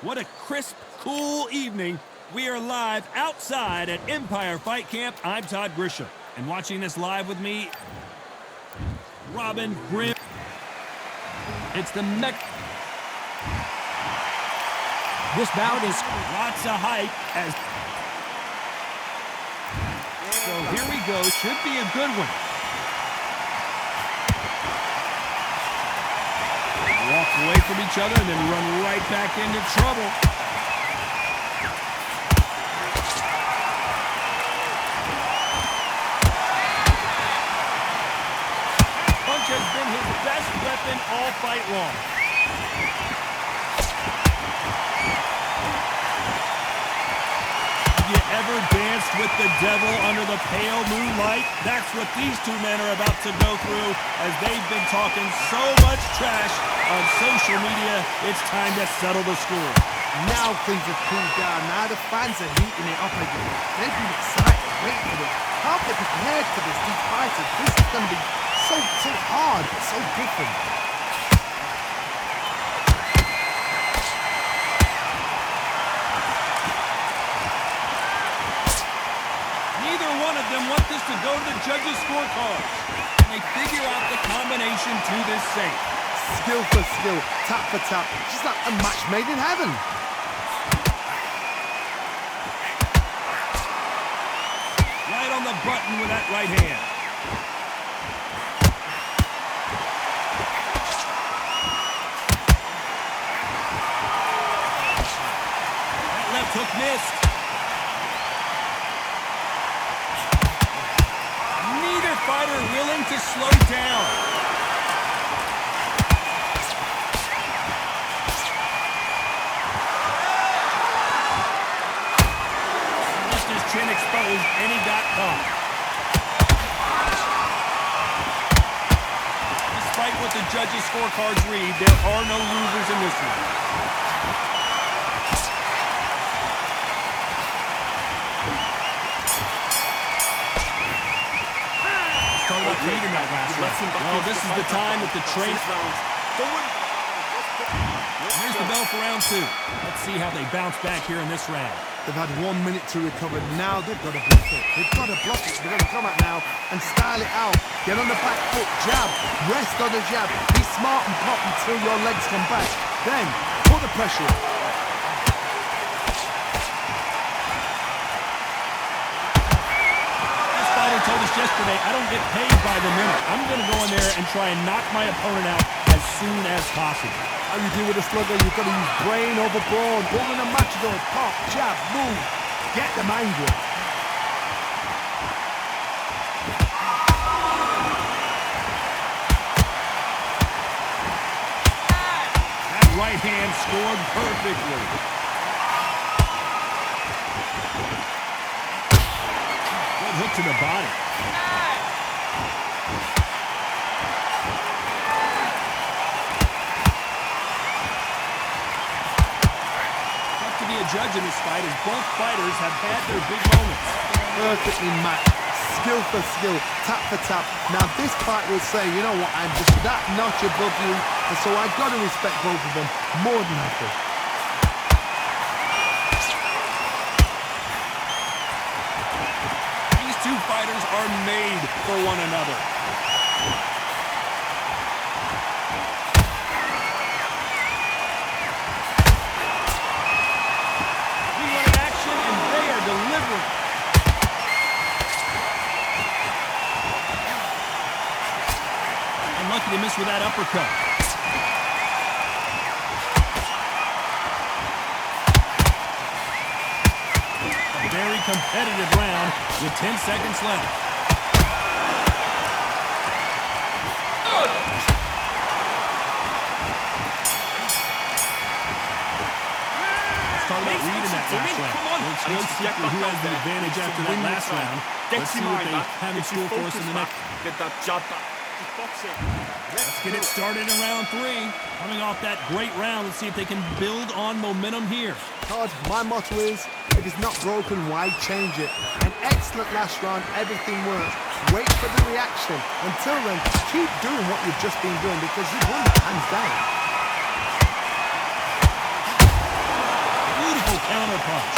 What a crisp, cool evening. We are live outside at Empire Fight Camp. I'm Todd Grisham. And watching this live with me, Robin Grimm. It's the mech. This bout is lots of hype as... So here we go. Should be a good one. Walk away from each other and then run right back into trouble. Punch has been his best weapon all fight long. Have you ever danced with the devil under the pale moonlight? That's what these two men are about to go through as they've been talking so much trash on social media. It's time to settle the score. Now things have cooled down. Now the fans are heating it up again. They've been excited, waiting for it. How they prepared for this, these fighters? This is going to be so hard, so different. Neither one of them want this to go to the judges' scorecards. And they figure out the combination to this safe. Skill for skill, tap for tap, just like a match made in heaven. Right on the button with that right hand. That left hook missed. Neither fighter willing to slow down. Chin exposed, and he got caught. Despite what the judges' scorecards read, there are no losers in this one. Started up leading that last round. Well, this is the time that the train... Here's the bell for round two. Let's see how they bounce back here in this round. They've had 1 minute to recover. Now they've got to block it. They've got to block it. They're going to come out now and style it out. Get on the back foot, jab, rest on the jab. Be smart and pop until your legs come back. Then put the pressure on. This fighter told us yesterday, I don't get paid by the minute. I'm going to go in there and try and knock my opponent out as soon as possible. How you deal with a slugger, you've got to use brain over brawn. Woman and matador, pop, jab, move. Get them angry. That right hand scored perfectly. Good hook to the body. Judge in this fight as both fighters have had their big moments. Perfectly matched, skill for skill, tap for tap. Now this fight will say, you know what, I'm just that notch above you, and so I've got to respect both of them more than happy. These two fighters are made for one another. Unlucky to miss with that uppercut. A very competitive round with 10 seconds left. Started out leading that last round. It's no secret who has the advantage after that last round. Let's see what they have in store for us in the next. Let's get it started in round three. Coming off that great round, let's see if they can build on momentum here. Todd, my motto is, if it's not broken, why change it? An excellent last round, everything works. Wait for the reaction. Until then, keep doing what you've just been doing because you've won hands down. counter punch.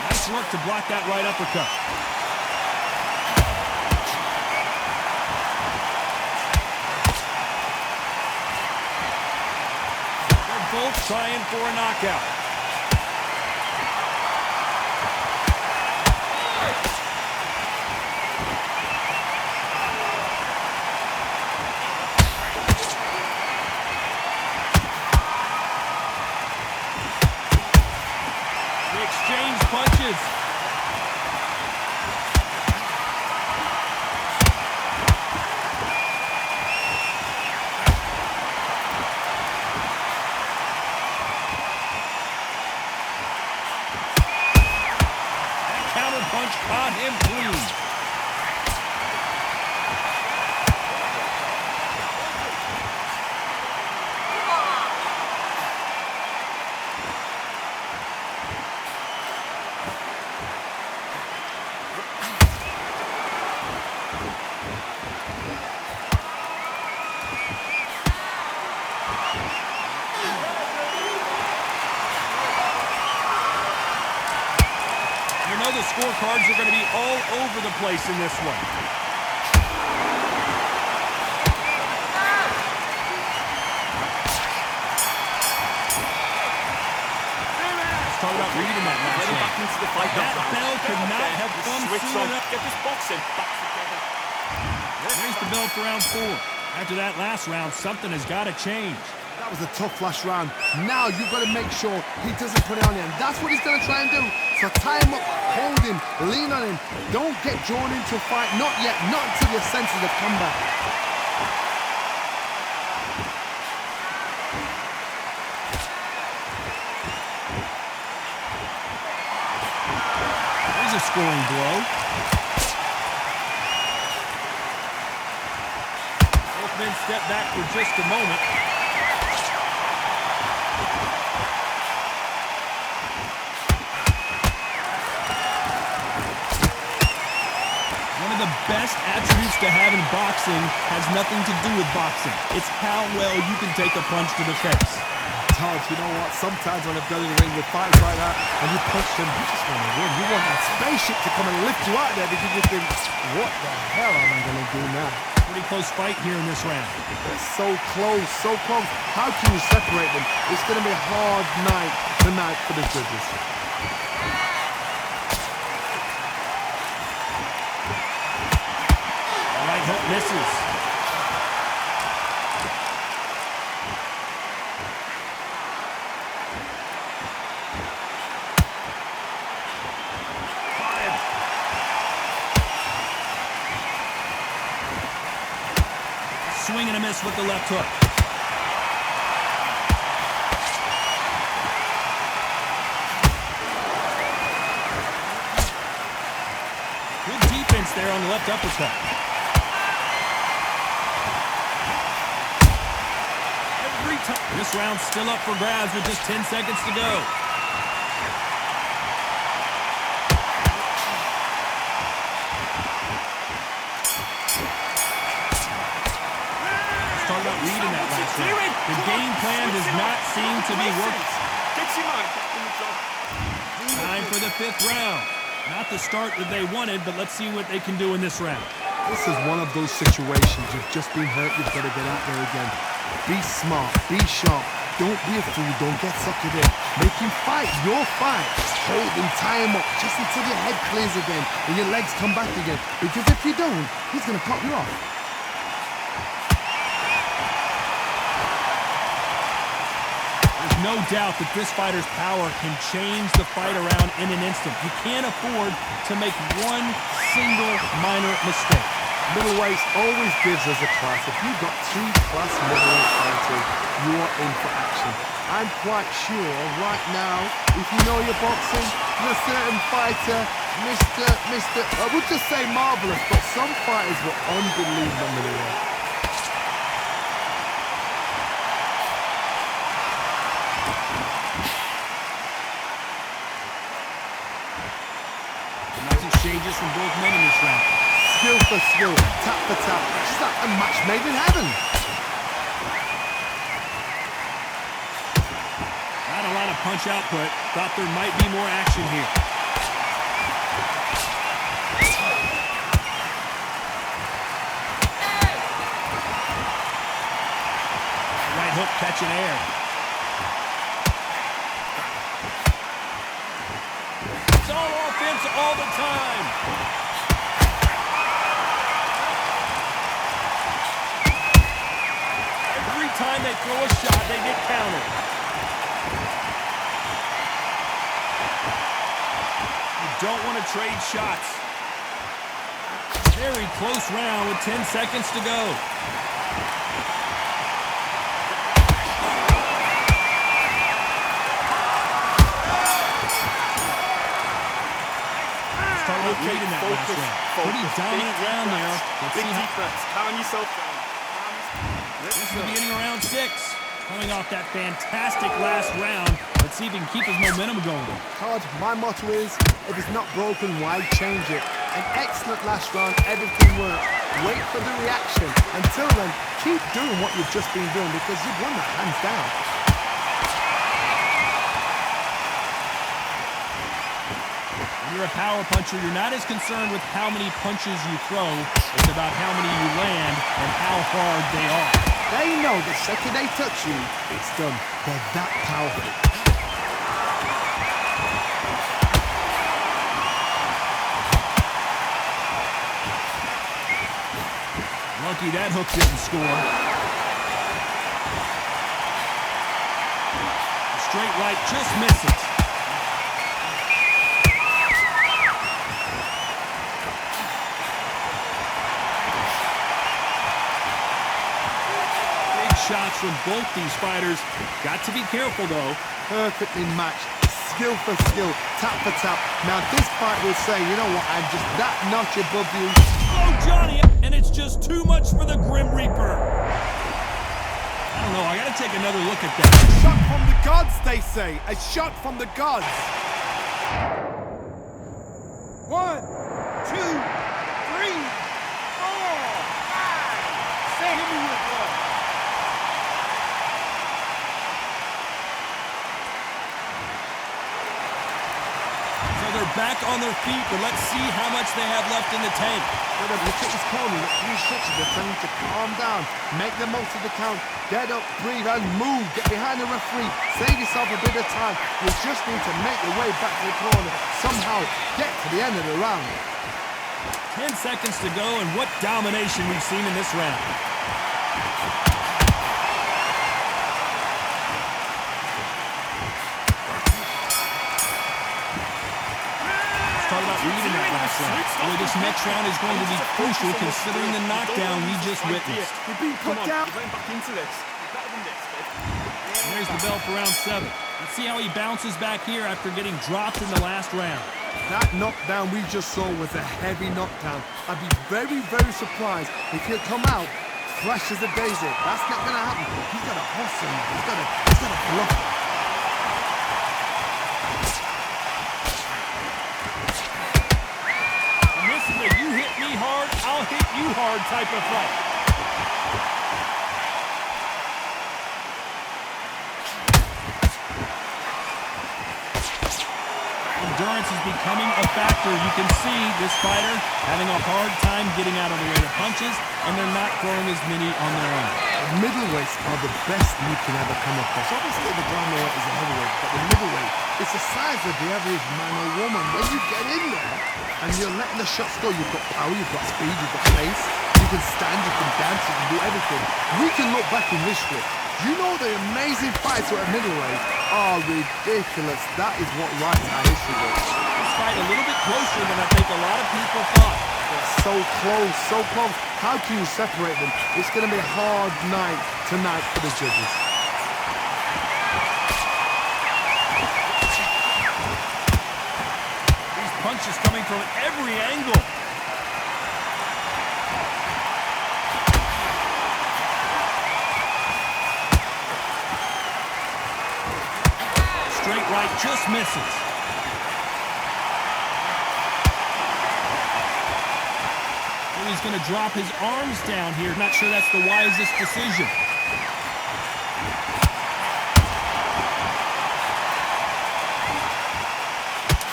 Nice work to block that right uppercut. They're both trying for a knockout. Exchange punches. That counter punch caught him clean. You know the scorecards are going to be all over the place in this one. Let's talk about reading that last Getting round. back into the fight. That bell could not have come Switch soon on. enough. Get this boxing back together. There's the bell for round 4. After that last round, something has got to change. That was a tough last round. Now you've got to make sure he doesn't put it on you. And that's what he's going to try and do. So tie him up, hold him, lean on him. Don't get drawn into a fight. Not yet. Not until your senses have come back. There's a scoring blow. Both men step back for just a moment. One of the best attributes to have in boxing has nothing to do with boxing. It's how well you can take a punch to the face. Todd, you know what? Sometimes when I've done in the ring with fights like that, and you punch them, you just want to win. You want that spaceship to come and lift you out there because you think, what the hell am I going to do now? Pretty close fight here in this round. They're so close, so close. How can you separate them? It's going to be a hard night tonight for the judges. Right hook misses. Swing and a miss with the left hook. Good defense there on the left uppercut. Every time. This round's still up for grabs with just 10 seconds to go. Talk about reading that last round. The game plan does not seem to be working. Time for the 5th round. Not the start that they wanted, but let's see what they can do in this round. This is one of those situations. You've just been hurt. You've got to get out there again. Be smart. Be sharp. Don't be a fool. Don't get suckered in. Make him fight your fight. Hold him, tie him up, just until your head clears again and your legs come back again. Because if you don't, he's going to pop you off. No doubt that this fighter's power can change the fight around in an instant. You can't afford to make one single minor mistake. Middleweight always gives us a class. If you've got 2 class middleweight fighters, you are in for action. I'm quite sure right now, if you know your boxing, you're a certain fighter, I would just say marvelous, but some fighters were unbelievable middleweight. Nice exchanges from both for skill, tap for tap. It's like a match made in heaven. Not a lot of punch output. Thought there might be more action here. Right hook catching air. It's all offense all the time. Every time they throw a shot, they get countered. You don't want to trade shots. Very close round with 10 seconds to go. Leading that last round. Pretty dominant round there. Let's see defense. Calm yourself down. This is the beginning of round 6. Coming off that fantastic last round. Let's see if he can keep his momentum going. Todd, my motto is, if it's not broken, why change it? An excellent last round, everything worked. Wait for the reaction. Until then, keep doing what you've just been doing because you've won that hands down. When you're a power puncher, you're not as concerned with how many punches you throw. It's about how many you land and how hard they are. They know the second they touch you, it's done. They're that powerful. Lucky that hook didn't score. Straight right just misses. Shots from both these fighters. Got to be careful, though. Perfectly matched. Skill for skill. Tap for tap. Now, this fight will say, you know what, I'm just that notch above you. Oh, Johnny! And it's just too much for the Grim Reaper. I don't know. I got to take another look at that. A shot from the gods, they say. A shot from the gods. 1, 2, 3, 4, 5, 6. Hit me with one. They're back on their feet, but let's see how much they have left in the tank. Look at this corner. Look, 3 stretches. They're telling you to calm down. Make the most of the count. Get up, breathe, and move. Get behind the referee. Save yourself a bit of time. You just need to make your way back to the corner. Somehow get to the end of the round. 10 seconds to go, and what domination we've seen in this round. Reading that last round. Boy, this next round is going to be crucial considering the knockdown we just witnessed. You're being put down. You're going back into this. You're better than this, kid. And there's the bell for round 7. Let's see how he bounces back here after getting dropped in the last round. That knockdown we just saw was a heavy knockdown. I'd be very, very surprised if he'll come out fresh as a daisy. That's not going to happen. He's got to hustle. He's got to block. You hit me hard, I'll hit you hard type of fight. Endurance is becoming a factor. You can see this fighter having a hard time getting out of the way of punches, and they're not throwing as many on their own. The middleweights are the best you can ever come across. Obviously, the granite is the heavyweight, but the middleweight, it's the size of the average man or woman. When you get in there and you're letting the shots go, you've got power, you've got speed, you've got pace, you can stand, you can dance, you can do everything. We can look back in history. You know the amazing fights at middleweight are ridiculous. That is what writes our history books. This fight a little bit closer than I think a lot of people thought. They're so close, so close. How can you separate them? It's going to be a hard night tonight for the judges. These punches coming from every angle. Straight right just misses. he's going to drop his arms down here. Not sure that's the wisest decision.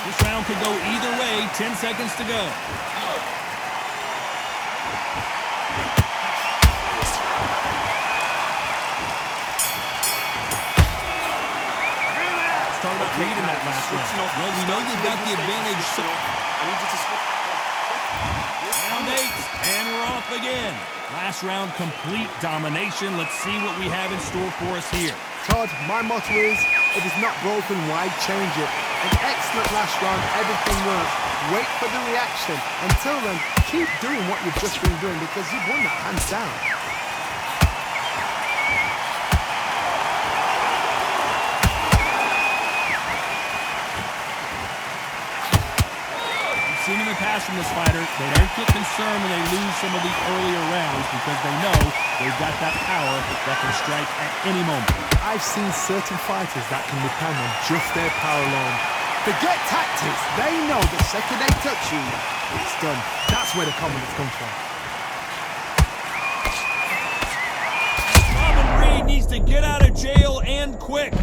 This round could go either way. 10 seconds to go. Talk about leading that last round. Well, we know you've got the advantage. So I need you to switch. round 8, and we're off again. Last round, complete domination. Let's see what we have in store for us here. Todd, my motto is, if it's not broken, why change it? An excellent last round, everything works. Wait for the reaction. Until then, keep doing what you've just been doing because you've won that hands down. Seen in the past from this fighter, they don't get concerned when they lose some of the earlier rounds because they know they've got that power that can strike at any moment. I've seen certain fighters that can depend on just their power alone. Forget tactics. They know the second they touch you, it's done. That's where the confidence comes from. Robin Reed needs to get out of jail and quick.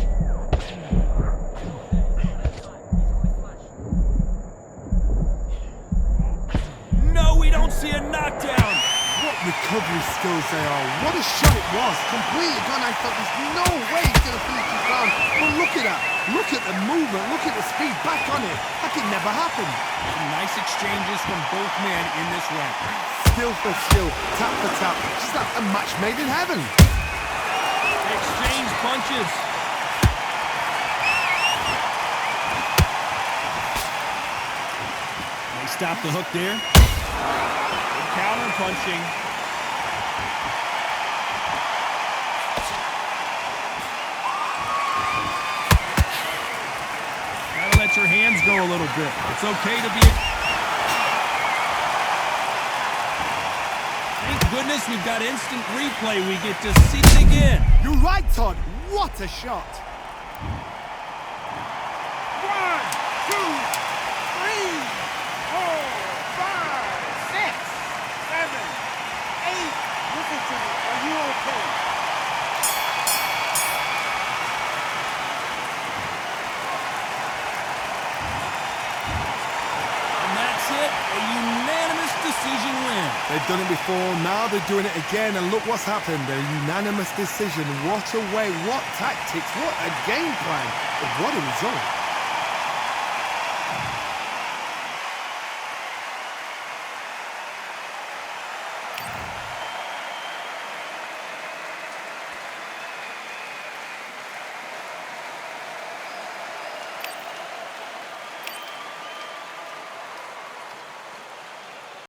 No, we don't see a knockdown. What recovery skills they are. What a shot it was. Completely gone. I thought there's no way he's going to finish this round. But look at that. Look at the movement. Look at the speed. Back on it. That could never happen. Some nice exchanges from both men in this round. Skill for skill. Tap for tap. Just like a match made in heaven. They exchange punches. They stop the hook there. Good counter punching. Gotta let your hands go a little bit. It's okay to be... Thank goodness we've got instant replay. We get to see it again. You're right, Todd. What a shot. 1, 2, 3, 4, 5, 6, 7, 8. Listen to me. Are you okay? And that's it. A unanimous decision win. They've done it before, now they're doing it again, and look what's happened. A unanimous decision. What a way, what tactics, what a game plan. But what a result.